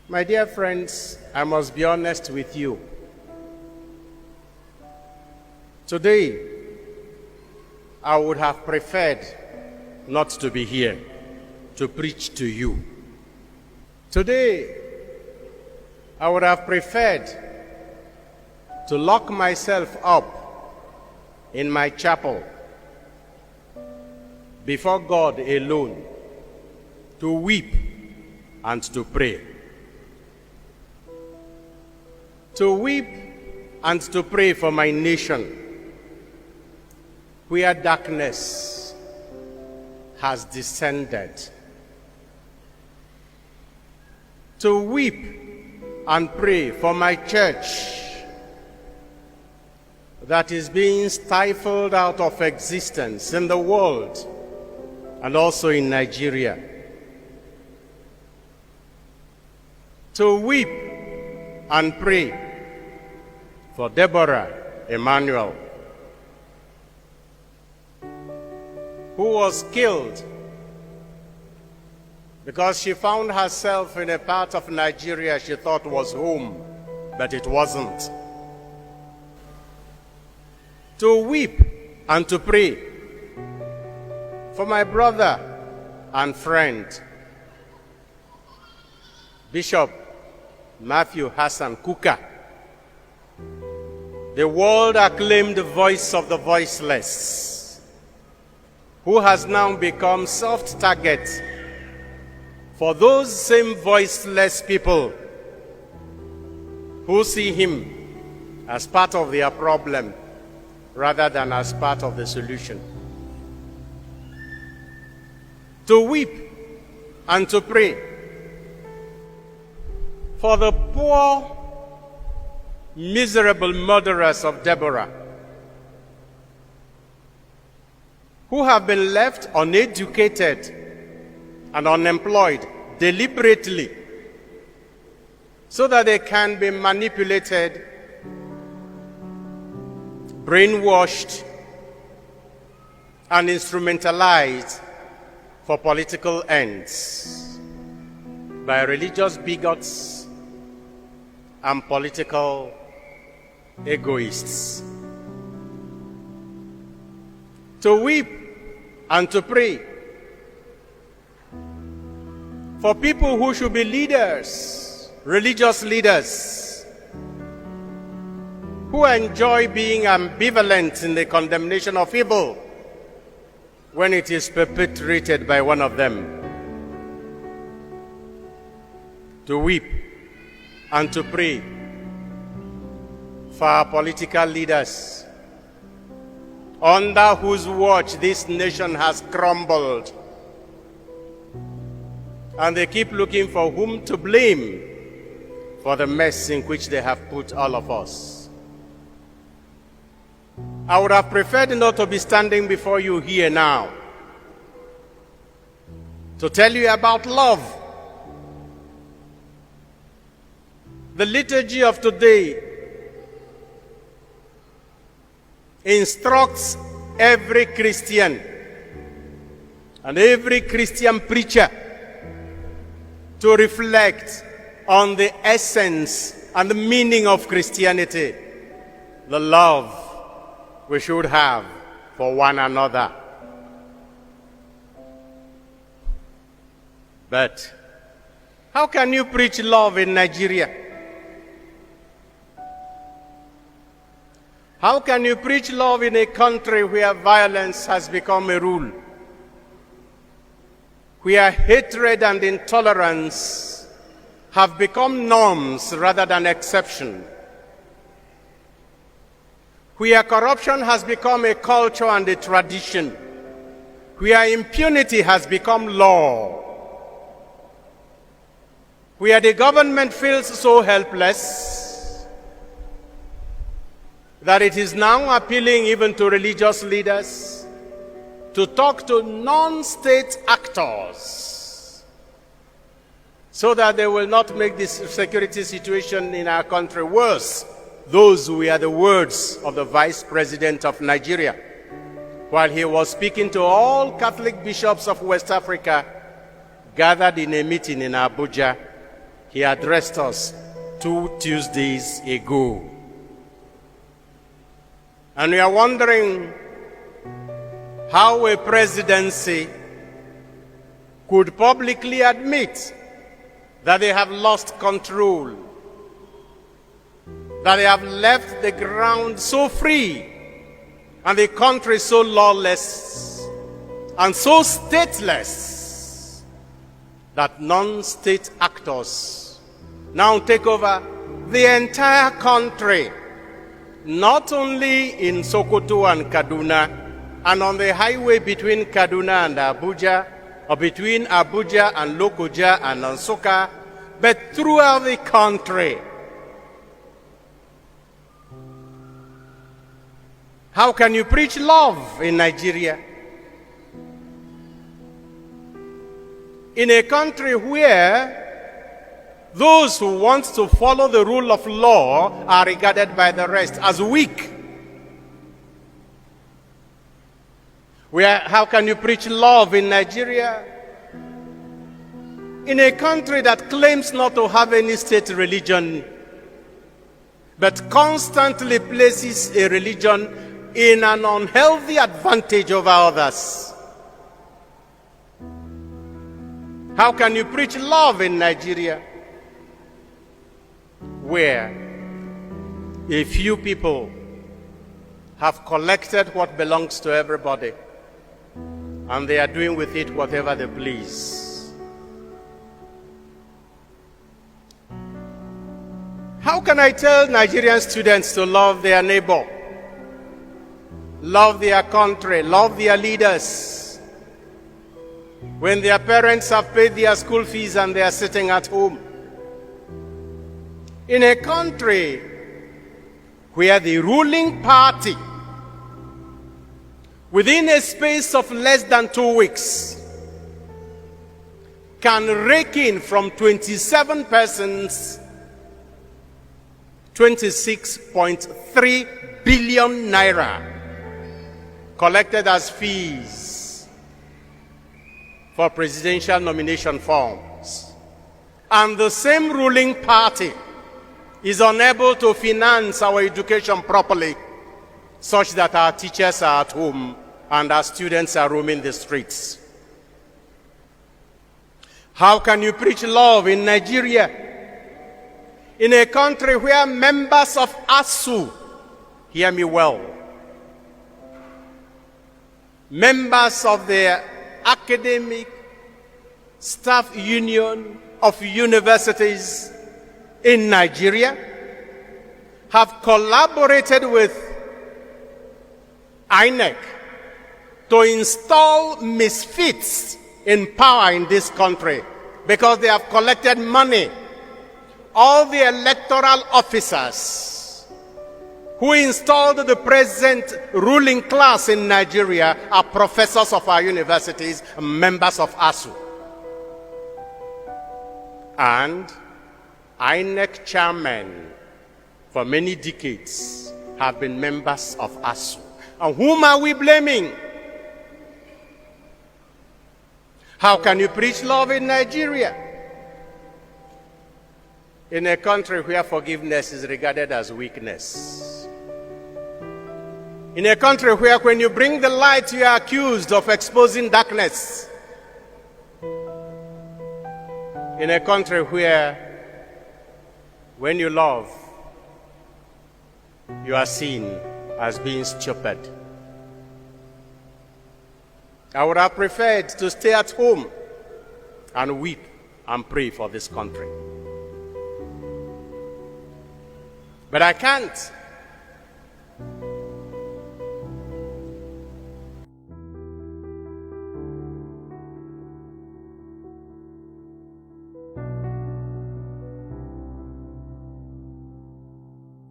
My dear friends, I must be honest with you. Today, I would have preferred not to be here to preach to you. Today, I would have preferred to lock myself up in my chapel before God alone, to weep and to pray. To weep and to pray for my nation, where darkness has descended. To weep and pray for my church that is being stifled out of existence in the world and also in Nigeria. To weep and pray for Deborah Emmanuel, who was killed because she found herself in a part of Nigeria she thought was home, but it wasn't. To weep and to pray for my brother and friend, Bishop Matthew Hassan Kukah, the world-acclaimed voice of the voiceless, who has now become soft target for those same voiceless people who see him as part of their problem rather than as part of the solution. To weep and to pray for the poor, miserable murderers of Deborah, who have been left uneducated and unemployed deliberately so that they can be manipulated, brainwashed, and instrumentalized for political ends by religious bigots and political egoists. To weep and to pray for people who should be leaders, religious leaders, who enjoy being ambivalent in the condemnation of evil when it is perpetrated by one of them. To weep and to pray for our political leaders, under whose watch this nation has crumbled, and they keep looking for whom to blame for the mess in which they have put all of us. I would have preferred not to be standing before you here now to tell you about love. The liturgy of today instructs every Christian and every Christian preacher to reflect on the essence and the meaning of Christianity, the love we should have for one another. But how can you preach love in Nigeria? How can you preach love in a country where violence has become a rule, where hatred and intolerance have become norms rather than exception, where corruption has become a culture and a tradition, where impunity has become law, where the government feels so helpless that it is now appealing even to religious leaders to talk to non-state actors so that they will not make this security situation in our country worse. Those were the words of the Vice President of Nigeria while he was speaking to all Catholic bishops of West Africa gathered in a meeting in Abuja he addressed us 2 Tuesdays ago. And we are wondering how a presidency could publicly admit that they have lost control, that they have left the ground so free and the country so lawless and so stateless that non-state actors now take over the entire country, not only in Sokoto and Kaduna and on the highway between Kaduna and Abuja, or between Abuja and Lokoja and Nsukka, but throughout the country. How can you preach love in Nigeria? In a country where those who want to follow the rule of law are regarded by the rest as weak. How can you preach love in Nigeria? In a country that claims not to have any state religion, but constantly places a religion in an unhealthy advantage over others. How can you preach love in Nigeria, where a few people have collected what belongs to everybody, and they are doing with it whatever they please? How can I tell Nigerian students to love their neighbor, love their country, love their leaders, when their parents have paid their school fees and they are sitting at home? In a country where the ruling party, within a space of less than 2 weeks, can rake in from 27 persons 26.3 billion naira collected as fees for presidential nomination forms. And the same ruling party is unable to finance our education properly, such that our teachers are at home and our students are roaming the streets. How can you preach love in Nigeria, in a country where members of ASU, hear me well, members of the academic staff union of universities in Nigeria have collaborated with INEC to install misfits in power in this country because they have collected money? All the electoral officers who installed the present ruling class in Nigeria are professors of our universities, members of ASU. And INEC chairmen for many decades have been members of ASU. And whom are we blaming? How can you preach love in Nigeria, in a country where forgiveness is regarded as weakness? In a country where when you bring the light, you are accused of exposing darkness? In a country where when you love, you are seen as being stupid? I would have preferred to stay at home and weep and pray for this country. But I can't.